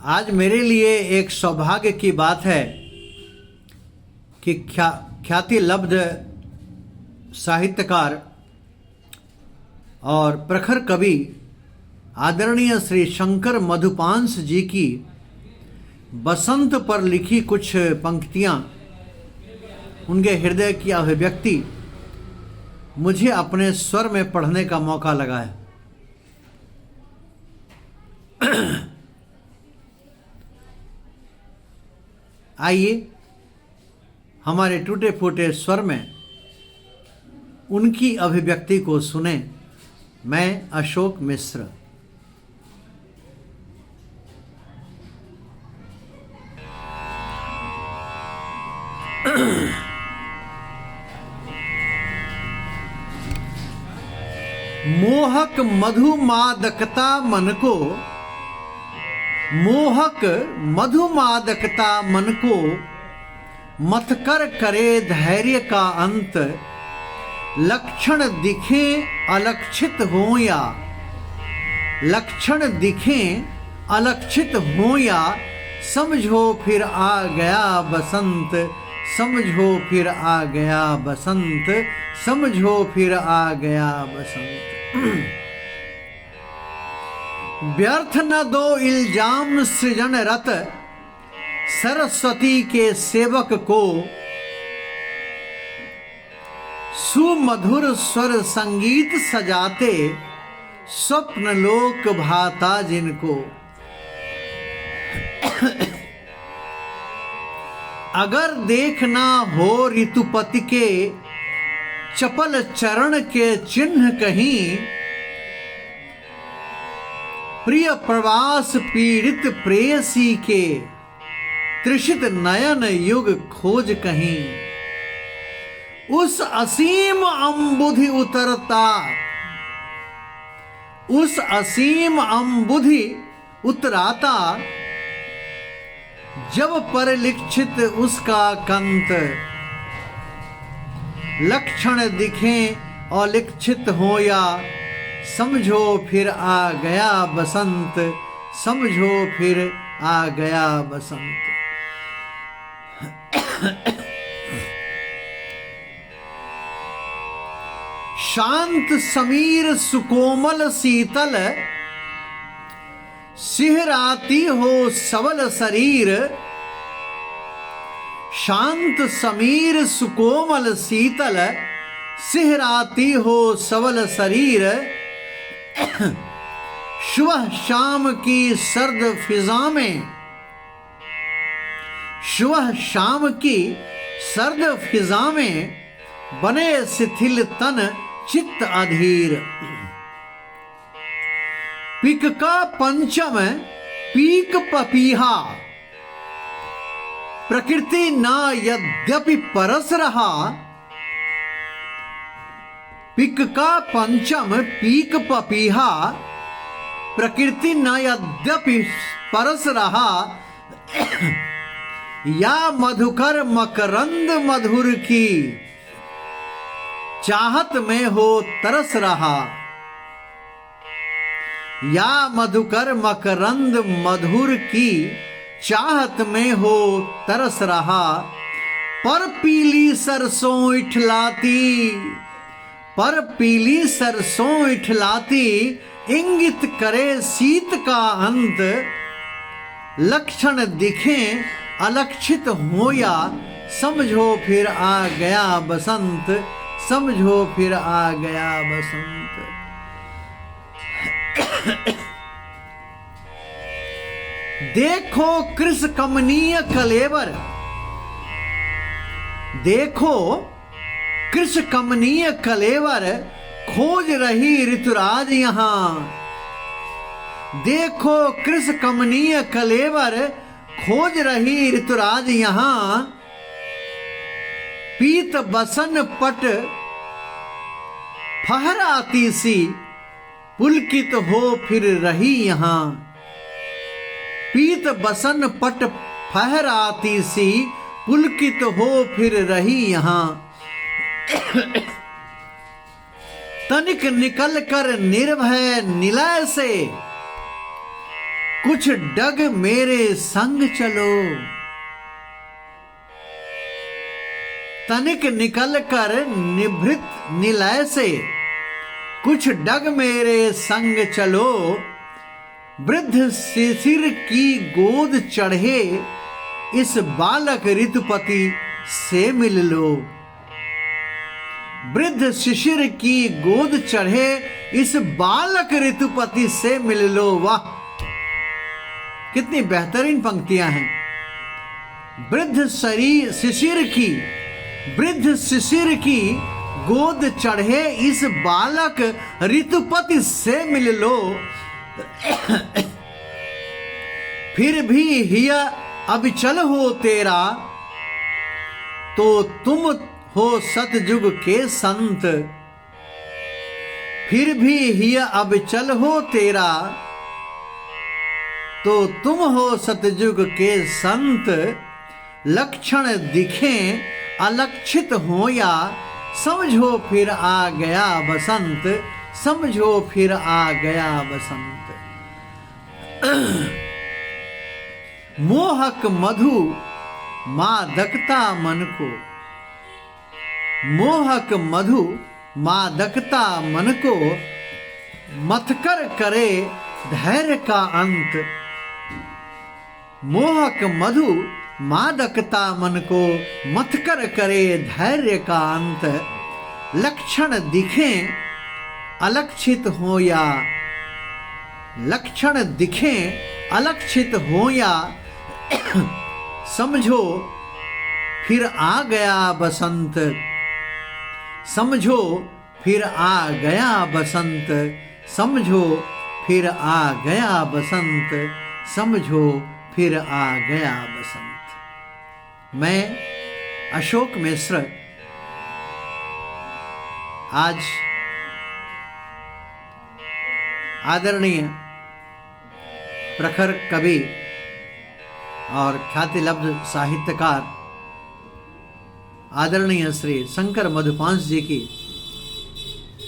आज मेरे लिए एक सौभाग्य की बात है कि ख्याति लब्ध साहित्यकार और प्रखर कवि आदरणीय श्री शंकर मधुपांस जी की बसंत पर लिखी कुछ पंक्तियाँ, उनके हृदय की अभिव्यक्ति मुझे अपने स्वर में पढ़ने का मौका लगा है। आइए हमारे टूटे फूटे स्वर में उनकी अभिव्यक्ति को सुने। मैं अशोक मिश्र। मोहक मधुमादकता मन को, मोहक मधुमादकता मन को मत कर करे धैर्य का अंत। लक्षण दिखे अलक्षित हो या, लक्षण दिखे अलक्षित हो या, समझो फिर आ गया बसंत, समझो फिर आ गया बसंत, समझो फिर आ गया बसंत। व्यर्थ न दो इल्जाम सृजन रत सरस्वती के सेवक को, सुमधुर स्वर संगीत सजाते स्वप्न लोक भाता जिनको। अगर देखना हो ऋतुपति के चपल चरण के चिन्ह कहीं, प्रिय प्रवास पीड़ित प्रेयसी के तृषित नयन युग खोज कहीं। उस असीम अम्बुधि उतरता, उस असीम अम्बुधि उतराता, जब परिलक्षित उसका कंत। लक्षण दिखें और लिखित हो या, समझो फिर आ गया बसंत, समझो फिर आ गया बसंत। शांत समीर सुकोमल शीतल, सिहराती हो सबल शरीर। शांत समीर सुकोमल शीतल, सिहराती हो सबल शरीर। सुबह शाम की सर्द फिजा में, सुबह शाम की सर्द फिजा में, बने शिथिल तन चित्त अधीर। पिक का पंचम पीक पपीहा, प्रकृति ना यद्यपि परस रहा। पिक का पंचम पीक पपीहा, प्रकृति न यद्यपि परस रहा। या मधुकर मकरंद मधुर की चाहत में हो तरस रहा। या मधुकर मकरंद मधुर की चाहत में हो तरस रहा। पर पीली सरसों इठलाती, पर पीली सरसों इठलाती, इंगित करे शीत का अंत। लक्षण दिखें अलक्षित हो या, समझो फिर आ गया बसंत, समझो फिर आ गया बसंत। देखो कृष कमनीय कलेवर, देखो कृष कमनीय कलेवर, खोज रही ऋतुराज यहाँ। देखो कृष कमनीय कलेवर, खोज रही ऋतुराज यहाँ। पीत बसन पट फहराती सी, पुलकित हो फिर रही यहाँ। पीत बसन पट फहराती सी, पुलकित हो फिर रही यहाँ। तनिक निकल कर निर्भय निलय से, कुछ डग मेरे संग चलो, तनिक निकल कर निभृत निलय से, कुछ डग मेरे संग चलो, वृद्ध शिशिर की गोद चढ़े, इस बालक ऋतुपति से मिल लो। वृद्ध शिशिर की गोद चढ़े, इस बालक ऋतुपति से मिल लो। वाह, कितनी बेहतरीन पंक्तियां हैं। वृद्ध शिशिर की गोद चढ़े, इस बालक ऋतुपति से मिल लो। फिर भी हिया अविचल हो तेरा, तो तुम हो सतयुग के संत। फिर भी हिया अविचल हो तेरा, तो तुम हो सतयुग के संत। लक्षण दिखें अलक्षित हो या, समझो फिर आ गया बसंत, समझो फिर आ गया बसंत। मोहक मधु मादकता मन को, मोहक मधु मादकता मन को, मथकर करे धैर्य का अंत। मोहक मधु मादकता मन को, मथकर करे धैर्य का अंत। लक्षण दिखें अलक्षित हो या, लक्षण दिखें अलक्षित हो या, समझो फिर आ गया बसंत, समझो फिर आ गया बसंत, समझो फिर आ गया बसंत, समझो फिर आ गया बसंत। मैं अशोक मिश्र आज आदरणीय प्रखर कवि और ख्यातिलब्ध साहित्यकार आदरणीय श्री शंकर मधुपांस जी की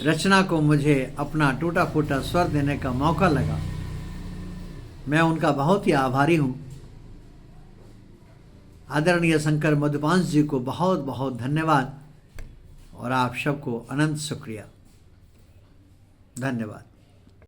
रचना को मुझे अपना टूटा फूटा स्वर देने का मौका लगा। मैं उनका बहुत ही आभारी हूँ। आदरणीय शंकर मधुपांस जी को बहुत बहुत धन्यवाद और आप सबको अनंत शुक्रिया। धन्यवाद।